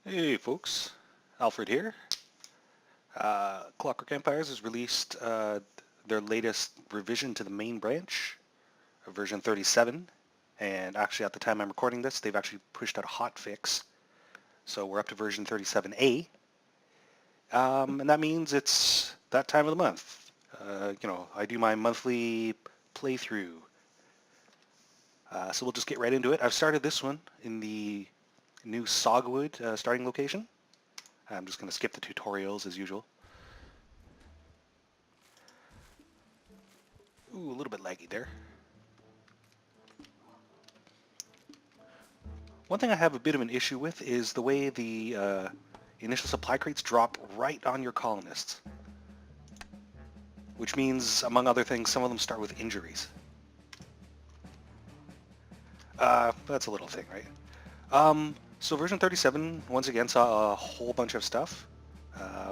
Hey folks, Alfred here. Clockwork Empires has released their latest revision to the main branch, version 37, and actually at the time I'm recording this, they've actually pushed out a hotfix, so we're up to version 37a, and that means it's that time of the month. I do my monthly playthrough, so we'll just get right into it. I've started this one in the new Sogwood starting location. I'm just going to skip the tutorials as usual. Ooh, a little bit laggy there. One thing I have a bit of an issue with is the way the initial supply crates drop right on your colonists. Which means, among other things, some of them start with injuries. That's a little thing, right? So version 37, once again, saw a whole bunch of stuff.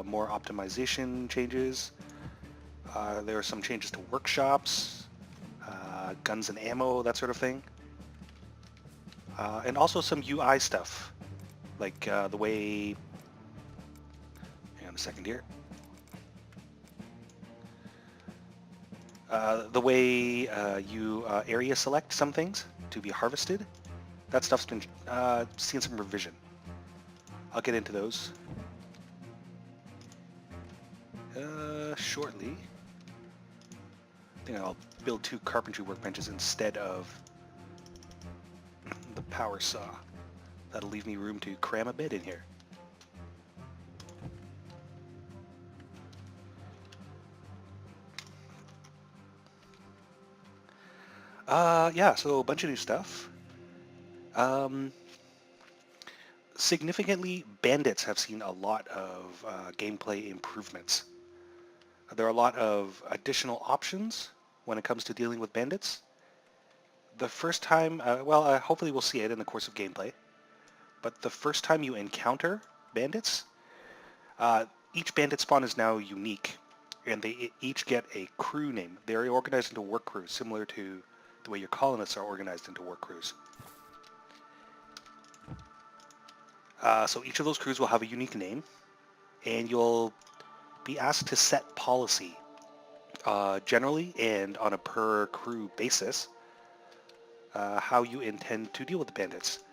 More optimization changes. There are some changes to workshops, guns and ammo, that sort of thing. And also some UI stuff, like the way... Hang on a second here. The way you area select some things to be harvested, that stuff's been seeing some revision. I'll get into those shortly. I think I'll build 2 carpentry workbenches instead of the power saw. That'll leave me room to cram a bed in here. Yeah, so a bunch of new stuff. Significantly, Bandits have seen a lot of gameplay improvements. There are a lot of additional options when it comes to dealing with bandits. The first time, hopefully we'll see it in the course of gameplay, but the first time you encounter bandits, each bandit spawn is now unique, and they each get a crew name. They're organized into work crews, similar to the way your colonists are organized into work crews. So each of those crews will have a unique name, and you'll be asked to set policy, generally and on a per crew basis, how you intend to deal with the bandits.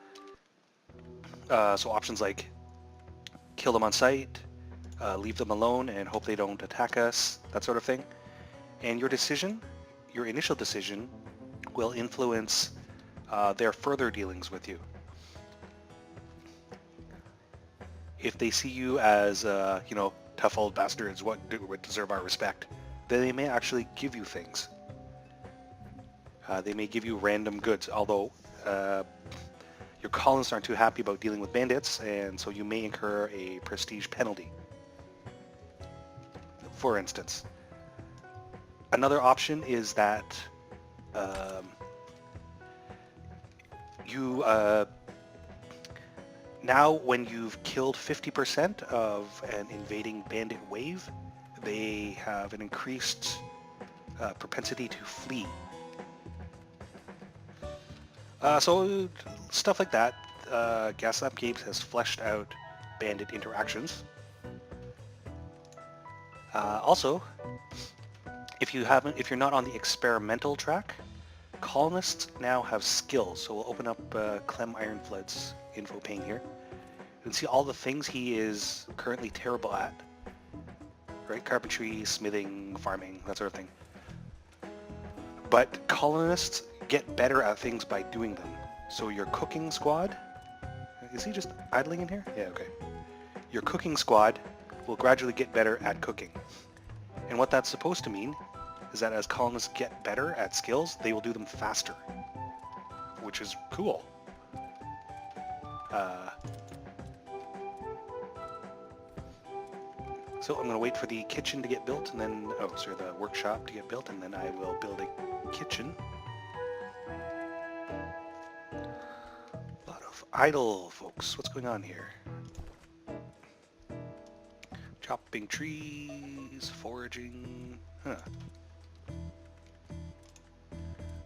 So options like kill them on sight, leave them alone and hope they don't attack us, that sort of thing. And your decision, your initial decision, will influence their further dealings with you. If they see you as, tough old bastards, what deserve our respect, then they may actually give you things. They may give you random goods, although your colonists aren't too happy about dealing with bandits, and so you may incur a prestige penalty. For instance, another option is that you now when you've killed 50% of an invading bandit wave, they have an increased propensity to flee. So stuff like that. Gaslamp Games has fleshed out bandit interactions. Also, if you're not on the experimental track, colonists now have skills. So we'll open up Clem Ironflood's info pane here. You can see all the things he is currently terrible at. Right? Carpentry, smithing, farming, that sort of thing. But colonists get better at things by doing them. So your cooking squad, is he just idling in here? Yeah, okay. Your cooking squad will gradually get better at cooking. And what that's supposed to mean is that as colonists get better at skills, they will do them faster, which is cool. So I'm going to wait for the kitchen to get built, and then, the workshop to get built, and then I will build a kitchen. A lot of idle folks. What's going on here? Chopping trees, foraging. Huh.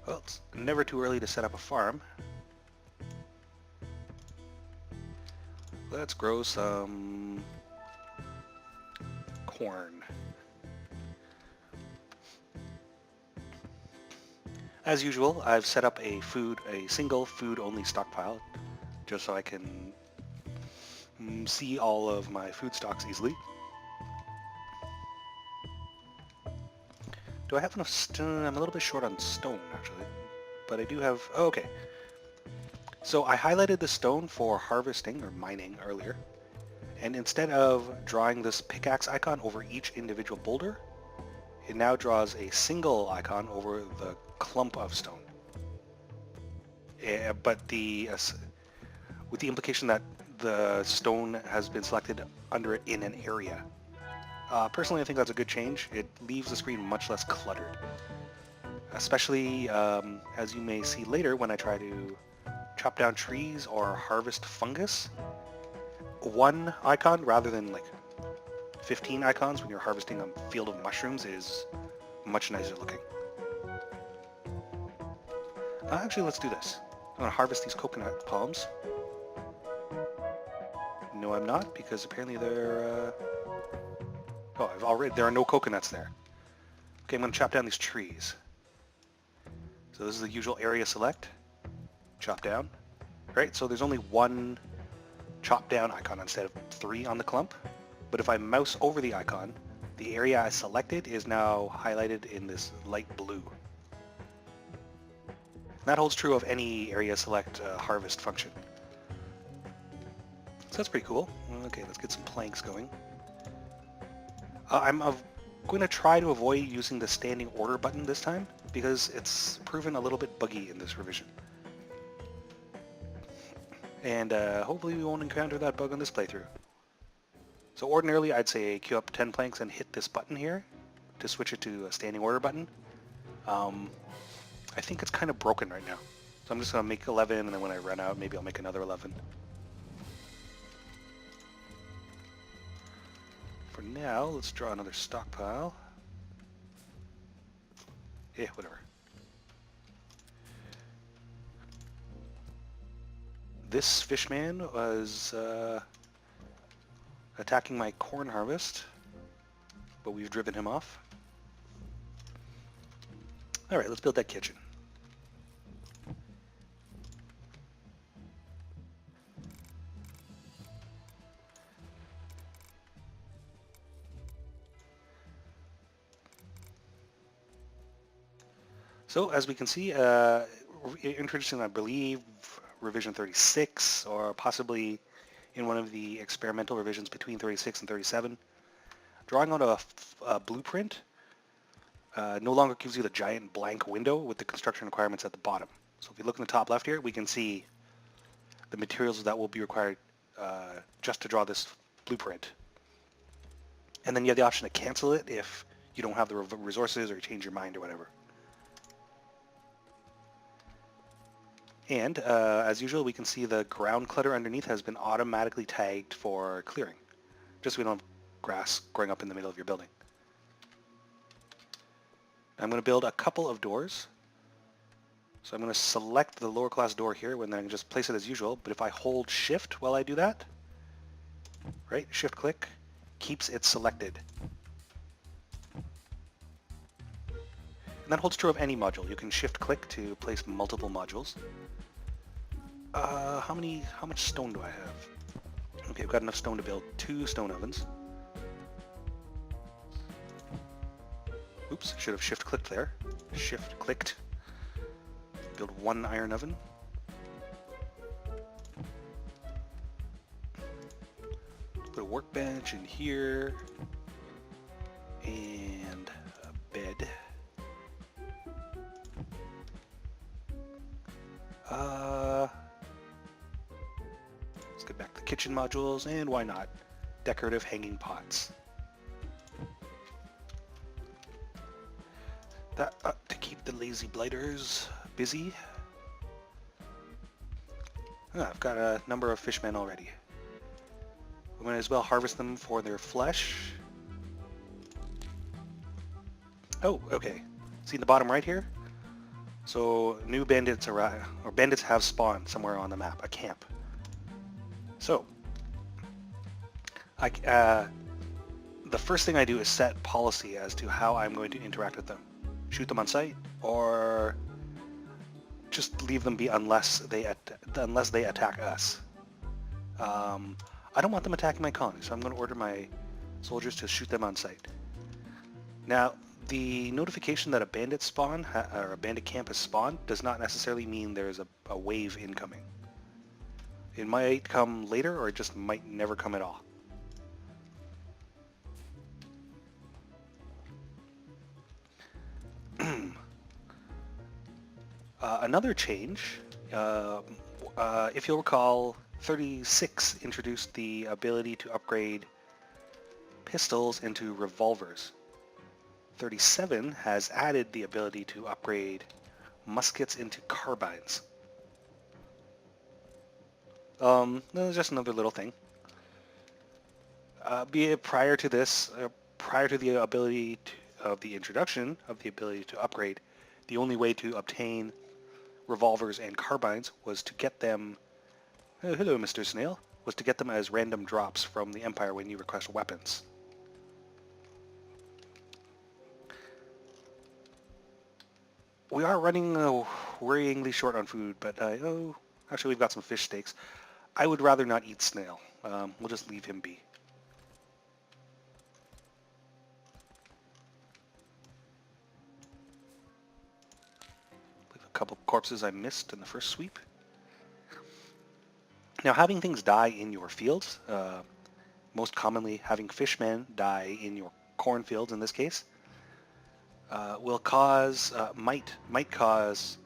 Well, it's never too early to set up a farm. let's grow some corn. As usual, I've set up a single food-only stockpile, just so I can see all of my food stocks easily. Do I have enough stone? I'm a little bit short on stone, actually. But I do have... Oh, okay. So I highlighted the stone for harvesting, or mining, earlier. And instead of drawing this pickaxe icon over each individual boulder, it now draws a single icon over the clump of stone. But with the implication that the stone has been selected under it in an area. Personally, I think that's a good change. It leaves the screen much less cluttered. Especially, as you may see later when I try to chop down trees or harvest fungus. One icon rather than like 15 icons when you're harvesting a field of mushrooms is much nicer looking. Actually, let's do this. I'm going to harvest these coconut palms. No, I'm not, because apparently they're... Oh, there are no coconuts there. Okay, I'm going to chop down these trees. So this is the usual area select. Chop down. Right, so there's only one chop down icon instead of 3 on the clump. But if I mouse over the icon, the area I selected is now highlighted in this light blue. That holds true of any area select harvest function. So that's pretty cool. Okay, let's get some planks going. I'm going to try to avoid using the standing order button this time because it's proven a little bit buggy in this revision. And hopefully we won't encounter that bug on this playthrough. So ordinarily I'd say queue up 10 planks and hit this button here to switch it to a standing order button. I think it's kind of broken right now. So I'm just going to make 11 and then when I run out maybe I'll make another 11. For now, let's draw another stockpile. Yeah, whatever. This fishman was attacking my corn harvest, but we've driven him off. Alright, let's build that kitchen. So as we can see, introducing, I believe, revision 36, or possibly in one of the experimental revisions between 36 and 37, drawing out a blueprint no longer gives you the giant blank window with the construction requirements at the bottom. So if you look in the top left here, we can see the materials that will be required just to draw this blueprint. And then you have the option to cancel it if you don't have the resources or you change your mind or whatever. And as usual, we can see the ground clutter underneath has been automatically tagged for clearing, just so we don't have grass growing up in the middle of your building. I'm going to build a couple of doors. So I'm going to select the lower class door here, and then I can just place it as usual. But if I hold shift while I do that, right, shift click, keeps it selected. And that holds true of any module. You can shift click to place multiple modules. How much stone do I have? Okay, I've got enough stone to build 2 stone ovens. Oops, should have shift clicked there. Shift clicked. Build 1 iron oven. Put a workbench in here. And a bed. Let's get back to the kitchen modules, and why not? Decorative hanging pots. That to keep the lazy blighters busy. I've got a number of fishmen already. We might as well harvest them for their flesh. Oh, okay. See in the bottom right here? So new bandits arrive, or bandits have spawned somewhere on the map, a camp. So The first thing I do is set policy as to how I'm going to interact with them. Shoot them on sight, or just leave them be unless they attack us. I don't want them attacking my colony, so I'm going to order my soldiers to shoot them on sight. Now, the notification that a bandit spawn or a bandit camp has spawned does not necessarily mean there's a wave incoming. It might come later, or it just might never come at all. Another change, if you'll recall, 36 introduced the ability to upgrade pistols into revolvers. 37 has added the ability to upgrade muskets into carbines. That's just another little thing. Prior to this, prior to the ability of the introduction of the ability to upgrade, the only way to obtain revolvers and carbines was to get them, oh, hello Mr. Snail, was to get them as random drops from the Empire when you request weapons. We are running worryingly short on food, but oh, actually we've got some fish steaks. I would rather not eat Snail. We'll just leave him be. A couple corpses I missed in the first sweep. Now, having things die in your fields, most commonly having fishmen die in your cornfields in this case, will cause, might cause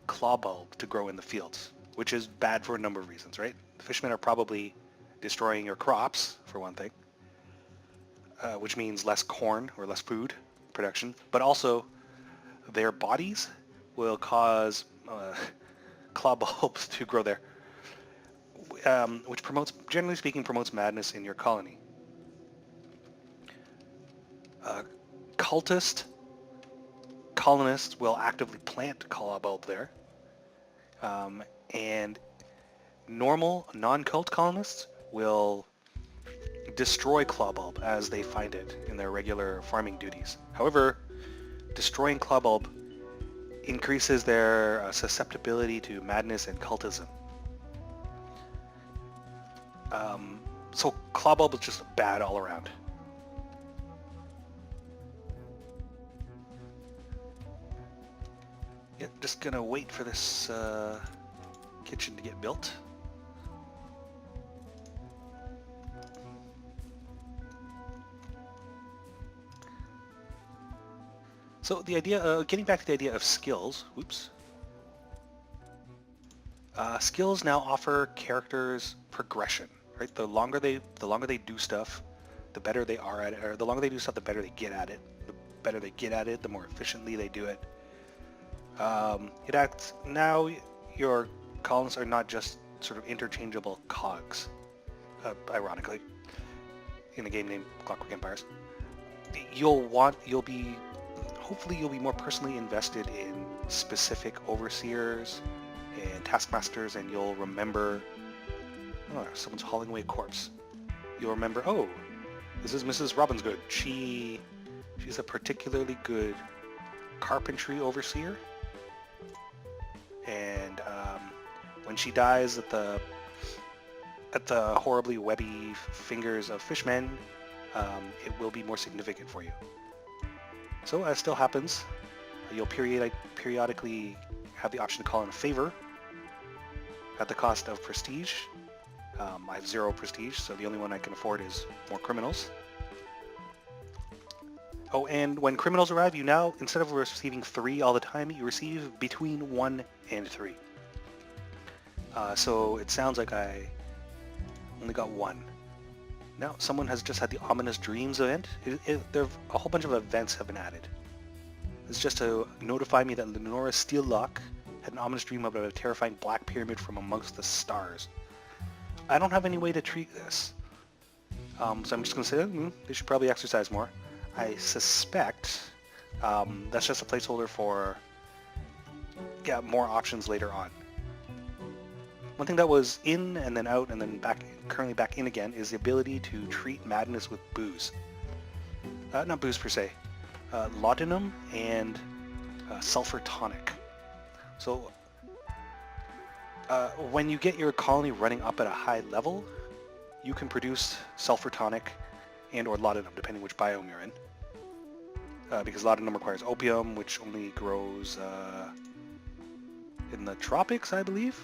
claw bulb to grow in the fields, which is bad for a number of reasons, right? The fishmen are probably destroying your crops, for one thing, which means less corn or less food production, but also their bodies will cause claw bulbs to grow there, which generally speaking, promotes madness in your colony. Colonists will actively plant claw bulb there, and normal non-cult colonists will destroy claw bulb as they find it in their regular farming duties. However, destroying claw bulb increases their susceptibility to madness and cultism. So claw bulb is just bad all around. Yeah, just gonna wait for this kitchen to get built. So the idea, getting back to the idea of skills, whoops. Skills now offer characters progression, right? The longer they do stuff, the better they are at it, or the longer they do stuff, the better they get at it. The better they get at it, the more efficiently they do it. Now your colonists are not just sort of interchangeable cogs, ironically, in a game named Clockwork Empires. Hopefully you'll be more personally invested in specific overseers and taskmasters, and you'll remember, oh, someone's hauling away a corpse. You'll remember, oh, this is Mrs. Robinsgood. She's a particularly good carpentry overseer, and when she dies at the horribly webby fingers of fishmen, it will be more significant for you. So as still happens, you'll periodically have the option to call in a favor at the cost of prestige. I have 0 prestige, so the only one I can afford is more criminals. Oh, and when criminals arrive, you now, instead of receiving 3 all the time, you receive between 1 and 3. So it sounds like I only got 1. Now, someone has just had the ominous dreams event. A whole bunch of events have been added. It's just to notify me that Lenora Steellock had an ominous dream about a terrifying black pyramid from amongst the stars. I don't have any way to treat this. So I'm just going to say, they should probably exercise more. I suspect that's just a placeholder for more options later on. One thing that was in and then out and then currently back in again is the ability to treat madness with booze. Not booze per se. Laudanum and sulfur tonic. So when you get your colony running up at a high level, you can produce sulfur tonic and or laudanum, depending which biome you're in. Because laudanum requires opium, which only grows in the tropics, I believe.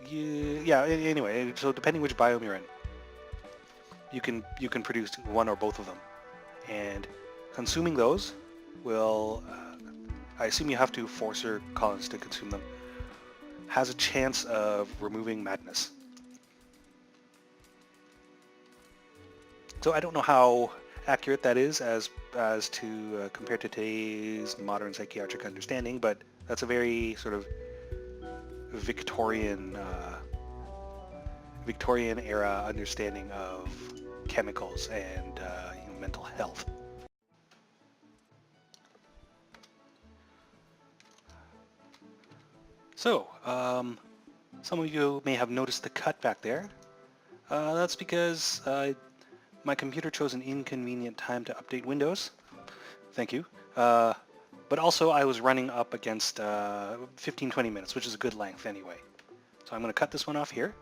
Yeah, anyway, so depending which biome you're in, you can produce one or both of them. And consuming those will, I assume you have to force your colonists to consume them, has a chance of removing madness. So I don't know how accurate that is as to compared to today's modern psychiatric understanding, but that's a very sort of Victorian era understanding of chemicals and mental health. So, some of you may have noticed the cut back there. That's because my computer chose an inconvenient time to update Windows. Thank you. But also I was running up against 15-20 minutes, which is a good length anyway. So I'm going to cut this one off here.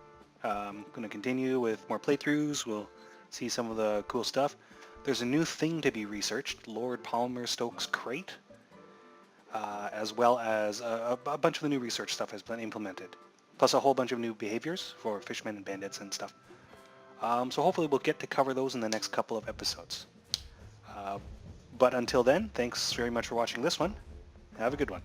I'm going to continue with more playthroughs. We'll see some of the cool stuff. There's a new thing to be researched, Lord Palmerston's Crate, as well as a bunch of the new research stuff has been implemented, plus a whole bunch of new behaviors for fishmen and bandits and stuff. So hopefully we'll get to cover those in the next couple of episodes. But until then, thanks very much for watching this one. Have a good one.